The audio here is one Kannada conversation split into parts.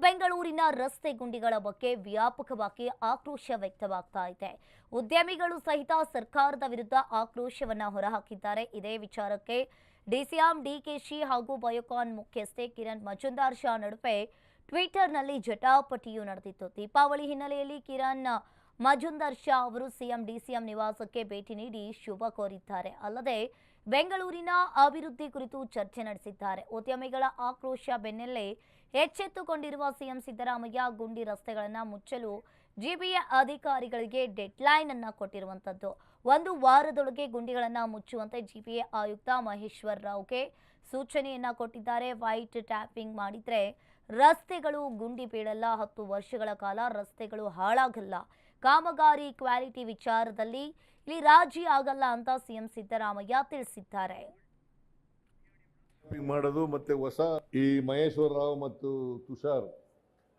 ಬೆಂಗಳೂರಿನ ರಸ್ತೆ ಗುಂಡಿಗಳ ಬಗ್ಗೆ ವ್ಯಾಪಕವಾಗಿ ಆಕ್ರೋಶ ವ್ಯಕ್ತವಾಗ್ತಾ ಇದೆ. ಉದ್ಯಮಿಗಳು ಸಹಿತ ಸರ್ಕಾರದ ವಿರುದ್ಧ ಆಕ್ರೋಶವನ್ನ ಹೊರಹಾಕಿದ್ದಾರೆ. ಇದೇ ವಿಚಾರಕ್ಕೆ ಡಿಸಿಎಂ ಡಿಕೆಶಿ ಹಾಗೂ ಬಯೋಕಾನ್ ಮುಖ್ಯಸ್ಥೆ ಕಿರಣ್ ಮಜುಂದಾರ್ ಶಾ ನಡುವೆ ಟ್ವಿಟರ್ನಲ್ಲಿ ಜಟಾಪಟಿಯೂ ನಡೆದಿತ್ತು. ದೀಪಾವಳಿ ಹಿನ್ನೆಲೆಯಲ್ಲಿ ಕಿರಣ್ ಮಜುಂದಾರ್ ಶಾ ಅವರು ಸಿಎಂ ಡಿಸಿಎಂ ನಿವಾಸಕ್ಕೆ ಭೇಟಿ ನೀಡಿ ಶುಭ ಕೋರಿದ್ದಾರೆ. ಅಲ್ಲದೆ ಬೆಂಗಳೂರಿನ ಅಭಿವೃದ್ಧಿ ಕುರಿತು ಚರ್ಚೆ ನಡೆಸಿದ್ದಾರೆ. ಉದ್ಯಮಿಗಳ ಆಕ್ರೋಶ ಬೆನ್ನಲ್ಲೇ ಎಚ್ಚೆತ್ತುಕೊಂಡಿರುವ ಸಿಎಂ ಸಿದ್ದರಾಮಯ್ಯ ಗುಂಡಿ ರಸ್ತೆಗಳನ್ನು ಮುಚ್ಚಲು ಜಿಬಿಎ ಅಧಿಕಾರಿಗಳಿಗೆ ಡೆಡ್ಲೈನ್ ಅನ್ನು ಕೊಟ್ಟಿರುವಂತದ್ದು. 1 ವಾರದೊಳಗೆ ಗುಂಡಿಗಳನ್ನು ಮುಚ್ಚುವಂತೆ ಜಿಬಿಎ ಆಯುಕ್ತ ಮಹೇಶ್ವರ್ ರಾವ್ಗೆ ಸೂಚನೆಯನ್ನ ಕೊಟ್ಟಿದ್ದಾರೆ. ವೈಟ್ ಟ್ಯಾಪಿಂಗ್ ಮಾಡಿದ್ರೆ ರಸ್ತೆಗಳು ಗುಂಡಿ ಬೀಳಲ್ಲ, 10 ವರ್ಷಗಳ ಕಾಲ ರಸ್ತೆಗಳು ಹಾಳಾಗಲ್ಲ, ಕಾಮಗಾರಿ ಕ್ವಾಲಿಟಿ ವಿಚಾರದಲ್ಲಿ ಇಲ್ಲಿ ರಾಜಿ ಆಗಲ್ಲ ಅಂತ ಸಿಎಂ ಸಿದ್ದರಾಮಯ್ಯ ತಿಳಿಸಿದ್ದಾರೆ. ಮಾಡೋದು ಮತ್ತೆ ಹೊಸ ಈ ಮಹೇಶ್ವರ ರಾವ್ ಮತ್ತು ತುಷಾರ್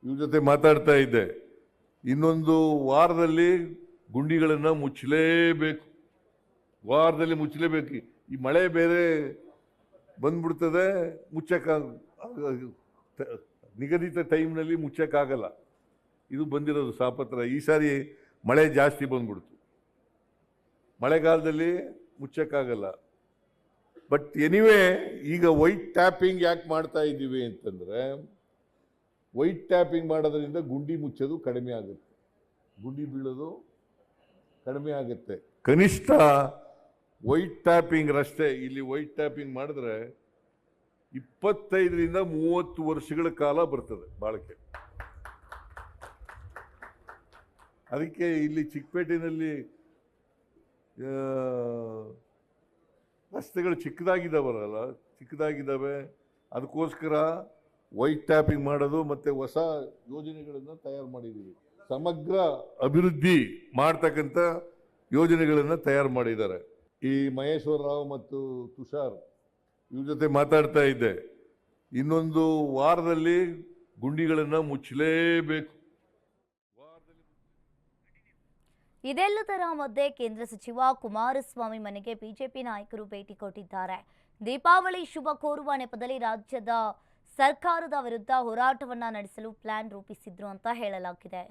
ಇವ್ರ ಜೊತೆ ಮಾತಾಡ್ತಾ ಇದ್ದೆ. ಇನ್ನೊಂದು ವಾರದಲ್ಲಿ ಗುಂಡಿಗಳನ್ನು ಮುಚ್ಚಲೇಬೇಕು, ವಾರದಲ್ಲಿ ಮುಚ್ಚಲೇಬೇಕು. ಈ ಮಳೆ ಬೇರೆ ಬಂದ್ಬಿಡ್ತದೆ, ನಿಗದಿತ ಟೈಮ್ನಲ್ಲಿ ಮುಚ್ಚಕ್ಕಾಗಲ್ಲ. ಇದು ಬಂದಿರೋದು ಸಾಪತ್ರ. ಈ ಸಾರಿ ಮಳೆ ಜಾಸ್ತಿ ಬಂದ್ಬಿಡ್ತು, ಮಳೆಗಾಲದಲ್ಲಿ ಮುಚ್ಚಕ್ಕಾಗಲ್ಲ. ಬಟ್ ಎನಿವೇ, ಈಗ ವೈಟ್ ಟ್ಯಾಪಿಂಗ್ ಯಾಕೆ ಮಾಡ್ತಾ ಇದ್ದೀವಿ ಅಂತಂದರೆ, ವೈಟ್ ಟ್ಯಾಪಿಂಗ್ ಮಾಡೋದ್ರಿಂದ ಗುಂಡಿ ಮುಚ್ಚೋದು ಕಡಿಮೆ ಆಗುತ್ತೆ, ಗುಂಡಿ ಬೀಳೋದು ಕಡಿಮೆ ಆಗುತ್ತೆ. ಕನಿಷ್ಠ ವೈಟ್ ಟ್ಯಾಪಿಂಗ್ ರಸ್ತೆ ಇಲ್ಲಿ ವೈಟ್ ಟ್ಯಾಪಿಂಗ್ ಮಾಡಿದ್ರೆ 25ರಿಂದ 30 ವರ್ಷಗಳ ಕಾಲ ಬರ್ತದೆ ಬಾಳಿಕೆ. ಅದಕ್ಕೆ ಇಲ್ಲಿ ಚಿಕ್ಕಪೇಟೆಯಲ್ಲಿ ರಸ್ತೆಗಳು ಚಿಕ್ಕದಾಗಿದ್ದಾವೆ. ಅದಕ್ಕೋಸ್ಕರ ವೈಟ್ ಟ್ಯಾಪಿಂಗ್ ಮಾಡೋದು ಮತ್ತು ಹೊಸ ಯೋಜನೆಗಳನ್ನು ತಯಾರು ಮಾಡಿದ್ದೀವಿ. ಸಮಗ್ರ ಅಭಿವೃದ್ಧಿ ಮಾಡ್ತಕ್ಕಂಥ ಯೋಜನೆಗಳನ್ನು ತಯಾರು ಮಾಡಿದ್ದಾರೆ. ಈ ಮಹೇಶ್ವರ ರಾವ್ ಮತ್ತು ತುಷಾರ್ ಇವ್ರ ಜೊತೆ ಮಾತಾಡ್ತಾ ಇದ್ದೆ. ಇನ್ನೊಂದು ವಾರದಲ್ಲಿ ಗುಂಡಿಗಳನ್ನು ಮುಚ್ಚಲೇಬೇಕು. ಇದೆಲ್ಲದರ ಮಧ್ಯೆ ಕೇಂದ್ರ ಸಚಿವ ಕುಮಾರಸ್ವಾಮಿ ಮನೆಗೆ ಬಿಜೆಪಿ ನಾಯಕರು ಭೇಟಿ ಕೊಟ್ಟಿದ್ದಾರೆ. ದೀಪಾವಳಿ ಶುಭ ಕೋರುವ ನೆಪದಲ್ಲಿ ರಾಜ್ಯದ ಸರ್ಕಾರದ ವಿರುದ್ಧ ಹೋರಾಟವನ್ನ ನಡೆಸಲು ಪ್ಲಾನ್ ರೂಪಿಸಿದ್ರು ಅಂತ ಹೇಳಲಾಗಿದೆ.